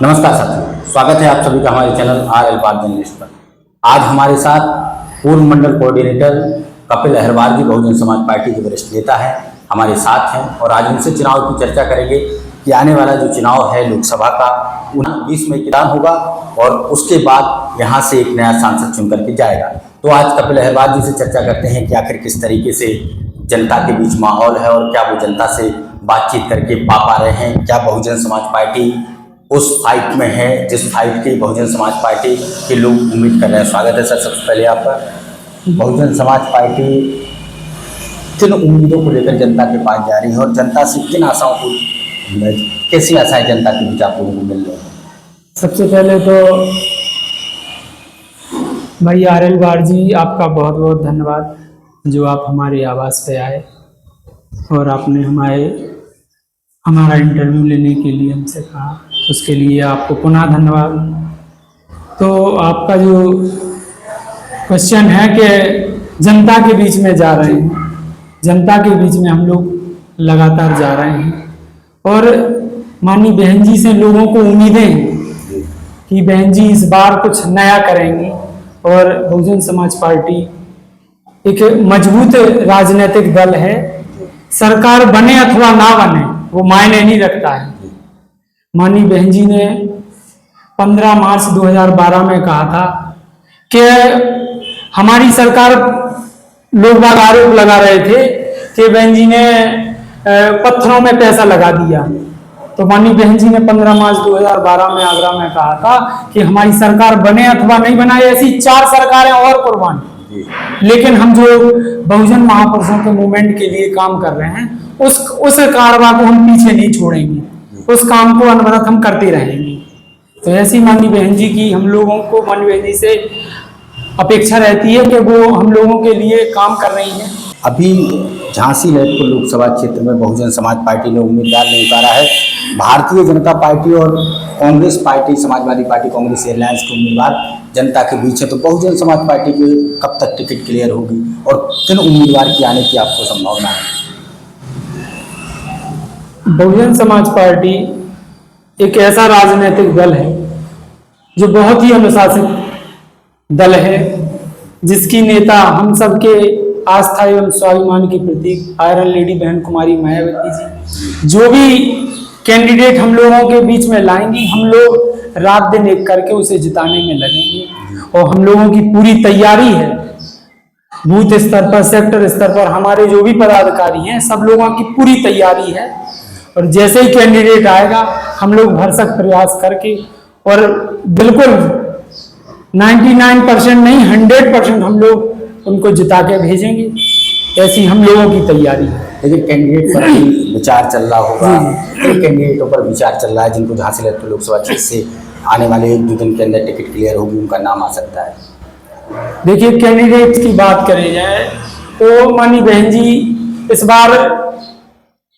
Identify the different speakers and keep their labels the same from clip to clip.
Speaker 1: नमस्कार साथियों, स्वागत है आप सभी का हमारे चैनल RL बात जर्नलिस्ट पर। आज हमारे साथ पूर्व मंडल कोऑर्डिनेटर कपिल अहिरवार जी बहुजन समाज पार्टी के वरिष्ठ नेता हैं, हमारे साथ हैं और आज उनसे चुनाव की चर्चा करेंगे कि आने वाला जो चुनाव है लोकसभा का 20 मई के दौरान होगा और उसके बाद यहाँ से एक नया सांसद चुन करके जाएगा। तो आज कपिल अहिरवार जी से चर्चा करते हैं कि आखिर किस तरीके से जनता के बीच माहौल है और क्या वो जनता से बातचीत करके पा रहे हैं, क्या बहुजन समाज पार्टी उस फाइट में है जिस फाइट की बहुजन समाज पार्टी के लोग उम्मीद कर रहे हैं। स्वागत है सर, सबसे पहले आपका। बहुजन समाज पार्टी किन उम्मीदों को लेकर जनता के पास जा रही है और जनता से किन आशाओं को, कैसी आशाएं जनता के बीच आप लोगों को मिल रही है?
Speaker 2: सबसे पहले तो भाई RL बार जी, आपका बहुत बहुत धन्यवाद जो आप हमारे आवास पे आए और आपने हमारा इंटरव्यू लेने के लिए हमसे कहा, उसके लिए आपको पुनः धन्यवाद। तो आपका जो क्वेश्चन है कि जनता के बीच में जा रहे हैं, जनता के बीच में हम लोग लगातार जा रहे हैं और माननीय बहन जी से लोगों को उम्मीदें हैं कि बहन जी इस बार कुछ नया करेंगी और बहुजन समाज पार्टी एक मजबूत राजनीतिक दल है। सरकार बने अथवा ना बने वो मायने नहीं रखता है। माननीय बहन जी ने 15 मार्च 2012 में कहा था कि हमारी सरकार, लोग बाग आरोप लगा रहे थे कि बहन जी ने पत्थरों में पैसा लगा दिया। तो माननीय बहन जी ने 15 मार्च 2012 में आगरा में कहा था कि हमारी सरकार बने अथवा नहीं बनाए, ऐसी 4 सरकारें और कुर्बान। लेकिन हम जो बहुजन महापुरुषों के मूवमेंट के लिए काम कर रहे हैं उस कारवा को हम पीछे नहीं छोड़ेंगे, उस काम को अनवरत हम करते रहेंगे। तो ऐसी माननीय बहन जी की हम लोगों को, माननीय बहन जी से अपेक्षा रहती है कि वो हम लोगों के लिए काम कर रही हैं।
Speaker 1: अभी झांसी ललितपुर लोकसभा क्षेत्र में बहुजन समाज पार्टी ने उम्मीदवार नहीं उतारा है। भारतीय जनता पार्टी और Congress party, Samajwadi party Congress alliance के उम्मीदवार जनता के बीच है। तो बहुजन समाज पार्टी की कब तक टिकट क्लियर होगी और किन उम्मीदवार की आने की आपको संभावना है?
Speaker 2: बहुजन समाज पार्टी एक ऐसा राजनीतिक दल है जो बहुत ही अनुशासित दल है, जिसकी नेता हम सबके आस्था एवं स्वाभिमान की प्रतीक आयरन लेडी बहन कुमारी मायावती जी, जो भी कैंडिडेट हम लोगों के बीच में लाएंगी, हम लोग रात दिन एक करके उसे जिताने में लगेंगे। और हम लोगों की पूरी तैयारी है, बूथ स्तर पर, सेक्टर स्तर पर हमारे जो भी पदाधिकारी हैं, सब लोगों की पूरी तैयारी है। और जैसे ही कैंडिडेट आएगा हम लोग भरसक प्रयास करके और बिल्कुल 99% नहीं 100% हम लोग उनको जिता के भेजेंगे, ऐसी हम लोगों की तैयारी है।
Speaker 1: लेकिन कैंडिडेट पर भी विचार चल रहा होगा, कई कैंडिडेटों पर विचार चल रहा है जिनको झांसी ललितपुर लोकसभा क्षेत्र से आने वाले 1-2 दिन के अंदर टिकट क्लियर होगी, उनका नाम आ सकता है।
Speaker 2: देखिए, कैंडिडेट की बात करें जाए तो माननीय बहन जी इस बार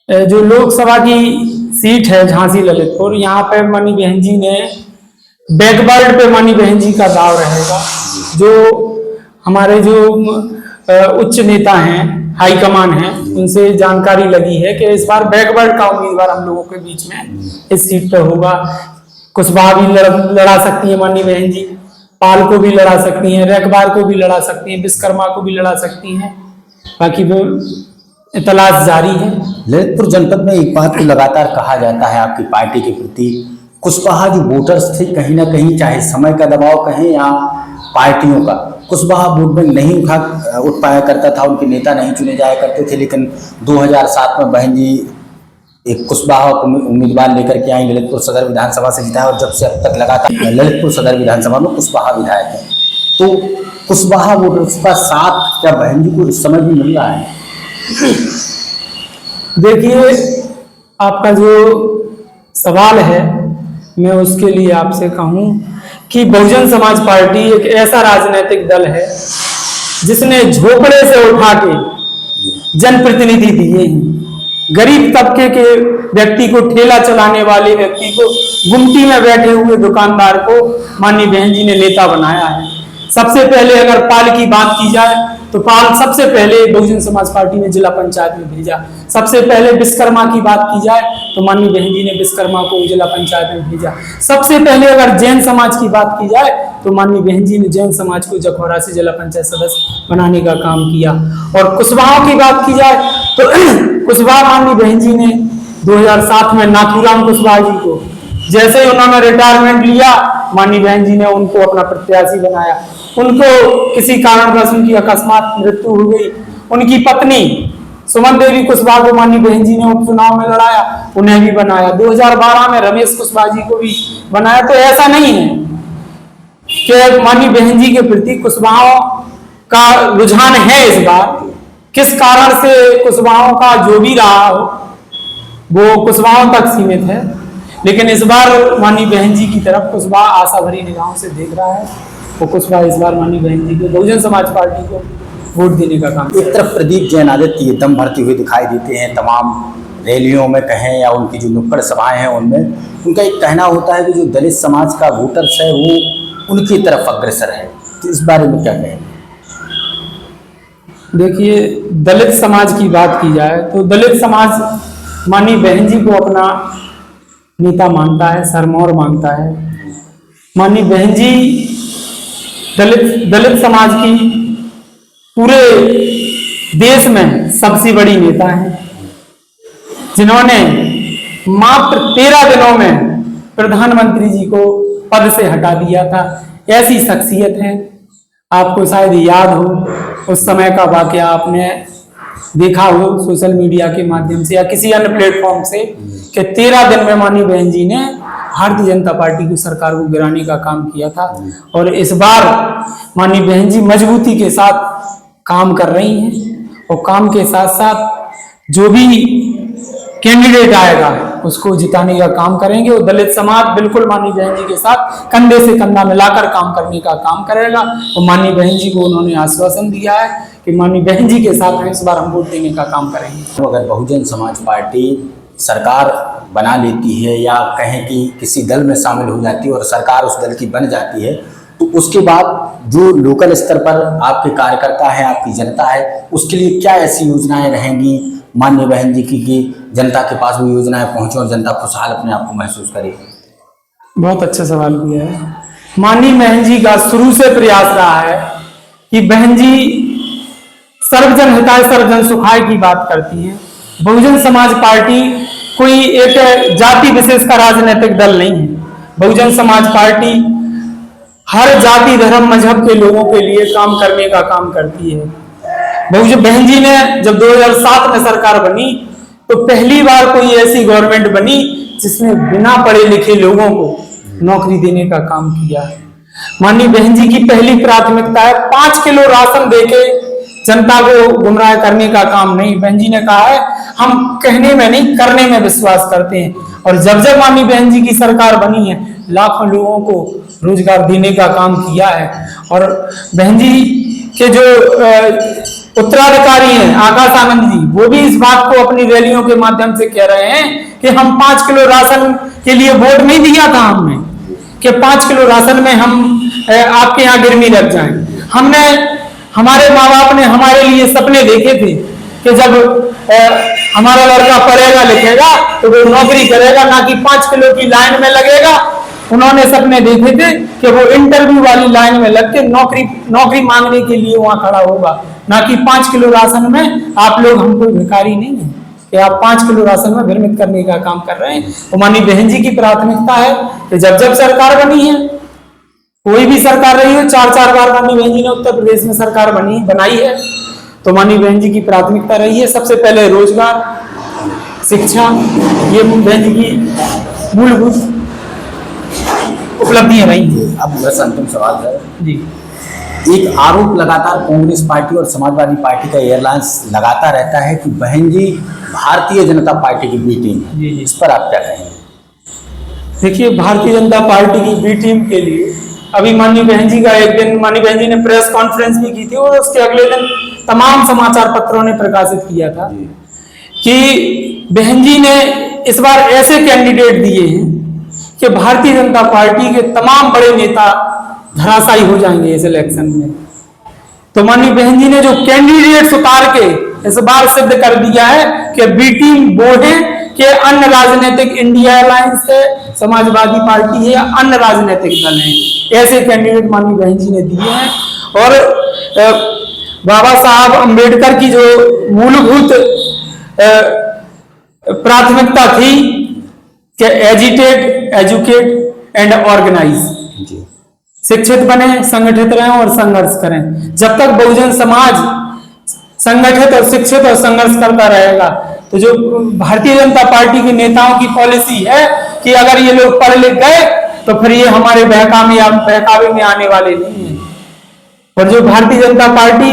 Speaker 2: जो लोकसभा की सीट है झांसी ललितपुर, यहाँ पे माननीय बहन जी ने बैकवर्ड पे माननीय बहन जी का दाव रहेगा। जो हमारे जो उच्च नेता हैं, हाईकमान हैं, उनसे जानकारी लगी है कि इस बार बैकवर्ड का उम्मीदवार हम लोगों के बीच में इस सीट पर होगा। कुशवाहा भी लड़ा सकती है माननीय बहन जी, पाल को भी लड़ा सकती हैं, रैकबार को भी लड़ा सकती हैं, विश्वकर्मा को भी लड़ा सकती हैं। बाकी वो तलाश जारी है।
Speaker 1: ललितपुर जनपद में एक बात को लगातार कहा जाता है आपकी पार्टी के प्रति, कुशवाहा जो वोटर्स थे कहीं ना कहीं, चाहे समय का दबाव कहें या पार्टियों का, कुशवाहा वोट बैंक नहीं उठ पाया करता था, उनके नेता नहीं चुने जाया करते थे। लेकिन 2007 में बहन जी एक कुशवाहा को उम्मीदवार लेकर के आई, ललितपुर सदर विधानसभा से जिताया और जब से अब तक लगातार ललितपुर सदर विधानसभा में कुशवाहा विधायक है। तो कुशवाहा वोटर्स का साथ क्या बहन जी को इस समय भी मिल रहा है?
Speaker 2: देखिए, आपका जो सवाल है मैं उसके लिए आपसे कहूं कि बहुजन समाज पार्टी एक ऐसा राजनीतिक दल है जिसने झोपड़े से उठा के जनप्रतिनिधि दिए हैं। गरीब तबके के व्यक्ति को, ठेला चलाने वाले व्यक्ति को, गुमटी में बैठे हुए दुकानदार को माननीय बहन जी ने नेता बनाया है। सबसे पहले अगर पाल की बात की जाए तो सबसे पहले बहुजन समाज पार्टी ने जिला पंचायत में भेजा। सबसे पहले विश्वकर्मा की बात की जाए तो माननीय बहन जी ने विश्वकर्मा को जिला पंचायत में भेजा। सबसे पहले अगर जैन समाज की बात की जाए तो माननीय बहन जी ने जैन समाज को जखौरा से जिला पंचायत सदस्य बनाने का काम किया। और कुशवाहों की बात की जाए तो कुशवाहा माननीय बहन जी ने 2007 में नाथूराम कुशवाहा जी को, जैसे ही उन्होंने रिटायरमेंट लिया, माननीय बहन जी ने उनको अपना प्रत्याशी बनाया। उनको किसी कारणवश उनकी अकस्मात मृत्यु हो गई। उनकी पत्नी सुमन देवी कुशवाहा को माननीय बहन जी ने उपचुनाव में लड़ाया, उन्हें भी बनाया। 2012 में रमेश कुशवाहा जी को भी बनाया। तो ऐसा नहीं है कि माननीय बहन जी के प्रति कुशवाहाओं का रुझान है इस बार, किस कारण से कुशवाहाओं का जो भी रहा हो वो कुशवाहाओं तक सीमित है, लेकिन इस बार माननीय बहन जी की तरफ कुशवाहा आशा भरी निगाहों से देख रहा है। वो कुशवाहा इस बार माननीय बहन जी को, बहुजन समाज पार्टी को वोट देने का काम।
Speaker 1: एक तरफ प्रदीप जैन आदित्य दम भरते हुए दिखाई देते हैं तमाम रैलियों में कहें या उनकी जो नुक्कड़ सभाएं हैं उनमें। उनका एक कहना होता है कि जो दलित समाज का वोटर्स है वो उनकी तरफ अग्रसर है। तो इस बारे में क्या कहें?
Speaker 2: देखिए, दलित समाज की बात की जाए तो दलित समाज माननीय बहन जी को अपना नेता मानता है, सरमौर मानता है। माननीय बहन जी दलित समाज की पूरे देश में सबसे बड़ी नेता हैं, जिन्होंने मात्र 13 दिनों में प्रधानमंत्री जी को पद से हटा दिया था। ऐसी शख्सियत है। आपको शायद याद हो उस समय का वाकया, आपने देखा हो सोशल मीडिया के माध्यम से या किसी अन्य प्लेटफॉर्म से, कि 13 दिन में माननीय बहन जी ने भारतीय जनता पार्टी की सरकार को गिराने का काम किया था। और इस बार माननीय बहन जी मजबूती के साथ काम कर रही हैं और काम के साथ साथ जो भी कैंडिडेट आएगा उसको जिताने का काम करेंगे। और दलित समाज बिल्कुल माननीय बहन जी के साथ कंधे से कंधा मिलाकर काम करने का काम करेगा। और माननीय बहन जी को उन्होंने आश्वासन दिया है कि माननीय बहन जी के साथ इस बार हम वोट देने का काम करेंगे।
Speaker 1: तो अगर बहुजन समाज पार्टी सरकार बना लेती है या कहें कि किसी दल में शामिल हो जाती है और सरकार उस दल की बन जाती है, तो उसके बाद जो लोकल स्तर पर आपके कार्यकर्ता है, आपकी जनता है, उसके लिए क्या ऐसी योजनाएं रहेंगी माननीय बहन जी की कि जनता के पास वो योजनाएं पहुंचे और जनता खुशहाल अपने आप को महसूस करे?
Speaker 2: बहुत अच्छा सवाल किया है। माननीय बहन जी का शुरू से प्रयास रहा है कि बहन जी सर्वजन हिताय सर्वजन सुखाय की बात करती है। बहुजन समाज पार्टी कोई एक जाति विशेष का राजनीतिक दल नहीं है। बहुजन समाज पार्टी हर जाति धर्म मजहब के लोगों के लिए काम करने का काम करती है। बहुजन बहन जी ने जब 2007 में सरकार बनी तो पहली बार कोई ऐसी गवर्नमेंट बनी जिसने बिना पढ़े लिखे लोगों को नौकरी देने का काम किया है। माननीय बहन जी की पहली प्राथमिकता है 5 किलो राशन देके जनता को गुमराह करने का काम नहीं। बहन जी ने कहा है हम कहने में नहीं करने में विश्वास करते हैं। और जब जब माननीय बहन जी की सरकार बनी है लाखों लोगों को रोजगार देने का काम किया है। और बहन जी के जो उत्तराधिकारी हैं आकाश आनंद जी, वो भी इस बात को अपनी रैलियों के माध्यम से कह रहे हैं कि हम 5 किलो राशन के लिए वोट नहीं दिया था हमने, कि 5 किलो राशन में हम आपके यहाँ गिरमी लग जाएं। हमने, हमारे माँ बाप ने हमारे लिए सपने देखे थे कि जब हमारा लड़का पढ़ेगा लिखेगा तो वो नौकरी करेगा, ना कि 5 किलो की लाइन में लगेगा। उन्होंने सपने देखे थे कि वो इंटरव्यू वाली लाइन में लग के नौकरी मांगने के लिए वहां खड़ा होगा, ना कि 5 किलो राशन में। आप लोग हमको भिखारी नहीं है कि आप 5 किलो राशन में भ्रमित करने का काम कर रहे हैं। तो माननीय बहन जी की प्राथमिकता है कि जब जब सरकार बनी है, कोई भी सरकार रही हो, 4 बार माननीय बहन जी ने उत्तर प्रदेश में सरकार बनाई है, तो माननीय बहन जी की प्राथमिकता रही है सबसे पहले रोजगार, शिक्षा, ये बहन जी की मूलभूत उपलब्धियां रही हैं।
Speaker 1: अब बस अंतिम सवाल है
Speaker 2: जी।
Speaker 1: एक आरोप लगातार कांग्रेस पार्टी और समाजवादी पार्टी का एयरलाइंस लगाता रहता है कि बहन जी भारतीय जनता पार्टी की बी टीम है।
Speaker 2: जी।
Speaker 1: इस पर आप क्या कहेंगे?
Speaker 2: देखिए, भारतीय जनता पार्टी की बी टीम के लिए अभी माननीय बहन जी का एक दिन माननीय बहन जी ने प्रेस कॉन्फ्रेंस भी की थी और उसके अगले दिन तमाम समाचार पत्रों ने प्रकाशित किया था कि बहन जी ने इस बार ऐसे कैंडिडेट दिए हैं कि भारतीय जनता पार्टी के तमाम बड़े नेता धराशायी हो जाएंगे इस इलेक्शन में। तो माननीय बहन जी ने जो कैंडिडेट्स उतार के इस बार सिद्ध कर दिया है कि बी टीम वो है कि अन्य राजनीतिक इंडिया अलायंस है, समाजवादी पार्टी है या अन्य राजनीतिक दल है, ऐसे कैंडिडेट माननीय बहन जी ने दिए हैं। और बाबा साहब अंबेडकर की जो मूलभूत प्राथमिकता थी कि एजिटेट, एजुकेट एंड ऑर्गेनाइज, शिक्षित बने, संगठित रहें और संघर्ष करें। जब तक बहुजन समाज संगठित और शिक्षित और संघर्ष करता रहेगा तो जो भारतीय जनता पार्टी के नेताओं की पॉलिसी है कि अगर ये लोग पढ़ लिख गए तो फिर ये हमारे बहकावे में आने वाले नहीं है। और जो भारतीय जनता पार्टी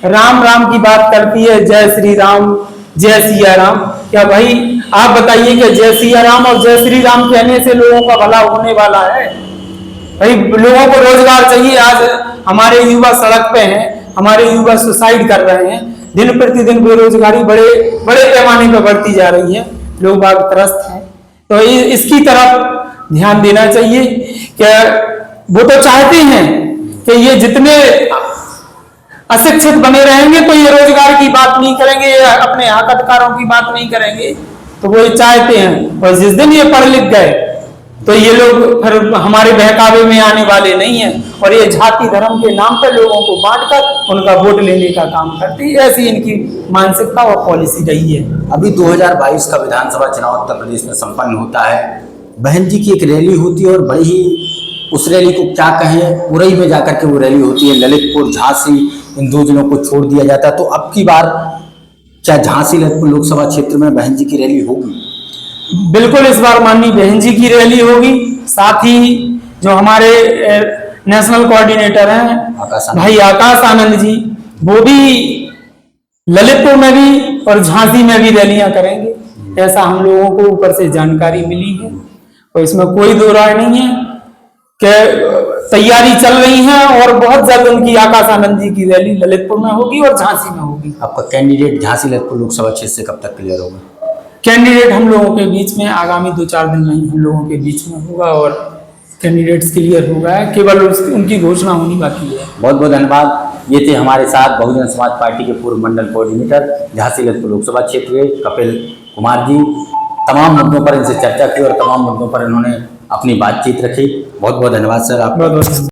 Speaker 2: राम राम की बात करती है, जय श्री राम, जय सिया राम, क्या भाई आप बताइए कि जय सिया राम और जय श्री राम कहने से लोगों का भला होने वाला है? भाई लोगों को रोजगार चाहिए। आज हमारे युवा सड़क पे हैं, हमारे युवा सुसाइड कर रहे हैं, दिन प्रतिदिन बेरोजगारी बड़े बड़े पैमाने पर बढ़ती जा रही है, लोग बाग त्रस्त हैं। तो इसकी तरफ ध्यान देना चाहिए कि वो तो चाहते हैं कि ये जितने अशिक्षित बने रहेंगे तो ये रोजगार की बात नहीं करेंगे, अपने हक अधिकारों की बात नहीं करेंगे, तो वो चाहते हैं। और जिस दिन ये पढ़ लिख गए तो ये लोग फिर हमारे बहकावे में आने वाले नहीं है और ये जाति धर्म के नाम पर लोगों को बांटकर उनका वोट लेने का काम करती है। ऐसी इनकी मानसिकता और पॉलिसी रही है।
Speaker 1: अभी 2022 का विधानसभा चुनाव उत्तर प्रदेश में संपन्न होता है। बहन जी की एक रैली होती है और बड़ी ही, उस रैली को क्या कहें, उरई में जाकर के वो रैली होती है। ललितपुर, झांसी, इन दो जिलों को छोड़ दिया जाता है। तो अब की बार क्या झांसी ललितपुर लोकसभा क्षेत्र में बहन जी की रैली होगी?
Speaker 2: बिल्कुल, इस बार माननीय बहन जी की रैली होगी। साथ ही जो हमारे नेशनल कोऑर्डिनेटर हैं भाई आकाश आनंद जी, वो भी ललितपुर में भी और झांसी में भी रैलियां करेंगे, ऐसा हम लोगों को ऊपर से जानकारी मिली है। और इसमें कोई दो राय नहीं है कि तैयारी चल रही है और बहुत जल्द उनकी आकाश आनंद जी की रैली ललितपुर में होगी और झांसी में होगी।
Speaker 1: आपका कैंडिडेट झांसी ललितपुर लोकसभा क्षेत्र से कब तक क्लियर होगा?
Speaker 2: कैंडिडेट हम लोगों के बीच में आगामी 2-4 दिन में ही हम लोगों के बीच में होगा और कैंडिडेट्स क्लियर हो गया है, केवल उनकी घोषणा होनी बाकी है।
Speaker 1: बहुत बहुत धन्यवाद। ये थे हमारे साथ बहुजन समाज पार्टी के पूर्व मंडल कोऑर्डिनेटर झांसी ललितपुर लोकसभा क्षेत्र के कपिल कुमार जी। तमाम मुद्दों पर इनसे चर्चा की और तमाम मुद्दों पर इन्होंने अपनी बातचीत रखी। बहुत बहुत धन्यवाद सर आपका।